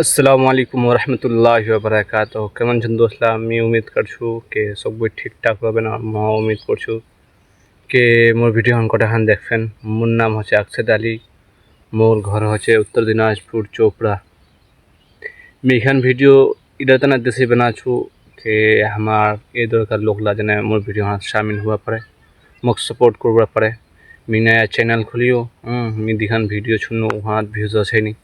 अस्सलाम वालेकुम वरहमतुल्लाहि वबरकातुहू। केमन छन दोस्तला? मैं उम्मीद करछु कि सब कोई ठीक ठाक हबेन और मैं उम्मीद करछु कि मोर ভিডিও কটাখান দেখবেন। মোর নাম হচ্ছে আকসেদ আলী, মোর ঘর হচ্ছে উত্তর দিনাজপুর চোপড়া। मैं एखान ভিডিও इधर ना देसी बनाछु कि हमार ए दरकार लोकला जने मोर ভিডিও शामिल हुआ पड़े, मुख सपोर्ट करवा पड़े। मैं नया चैनल खुलियो मैं दिखान ভিডিও छुनो वहाँ व्यूज আছে নি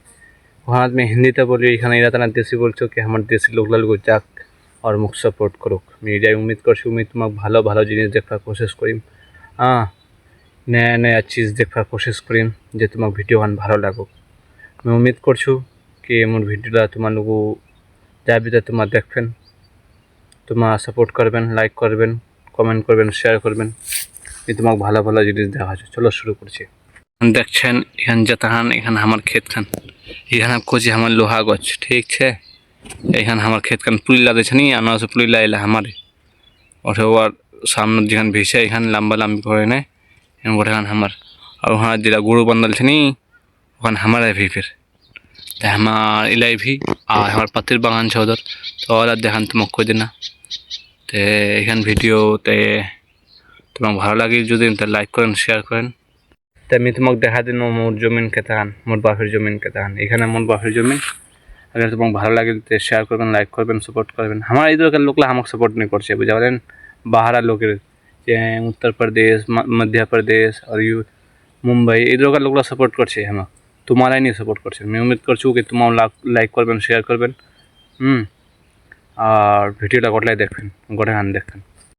वहाँ में हिंदी बोली एखाने इरातना देसी बोलছো कि हमारे देसी लोकला लोग जाक और मुख सपोर्ट करुक। मैं एटाई उम्मीद करछु मैं तुम्हें भालो भालो जिनिस देखार कोशिश करिम, नया नया चीज़ देखार कोशिश करिम जे तुम्हें ভিডিও भालो लागुक। मैं उम्मीद करछु कि मोर ভিডিওটা তোমার লোক যা ভিতরে তোমার দেখবেন, তোমার सपोर्ट करबेन, लाइक करबेन, कमेंट करबेन, शेयर करबेन। मैं तुम्हें भालो भालो जिनिस देखाচ্ছি। चलो शुरू करছি। দেখছেন এখান যেতাহান এখান আমার ক্ষেত খান এখানে কোচি আমার লোহা গছ ঠিক আছে। এখানে আমার ক্ষেত খান পুলি লাগাইছে নি আনা আছে পুলি লাইলা আমারে অথবা সামনে যেখানে ভেসে এখানে লম্বা লম্বি করে নেয় এখানে ওখানে আমার আর ওখানে যেটা গরু বান্ধাল ছে নি ওখানে আমার ভি ফির তাই আমার ইলাই ভি আর আমার পাতির বাগান ছে ওদের তো ওরা দেখান তোমাকে কই দিনা তে এখানে ভিডিওতে তোমাকে ভালো লাগে যদি লাইক করেন শেয়ার করেন। तो मैं तुम्हें देखा दिन मोर जमीन के तहन मोर बाफिर जमीन के तहन एखाने मोर बाफिर जमीन अगर तुम्हें भालो लागे तो शेयर करबेन, लाइक करबेन, सपोर्ट करबेन। हमारे इधर लोकला हमें सपोर्ट नहीं करছে बुझा पारेन। बाहर लोकेर उत्तर प्रदेश, मध्य प्रदेश और मुंबई इधर लोकला सपोर्ट करছে हमें, तुम्हारा नहीं सपोर्ट करছে। मैं उम्मीद करछु कि तुम लाइक करबेन, शेयर करबेन और ভিডিওটা গটলাই দেখবেন, গটে গান দেখবেন।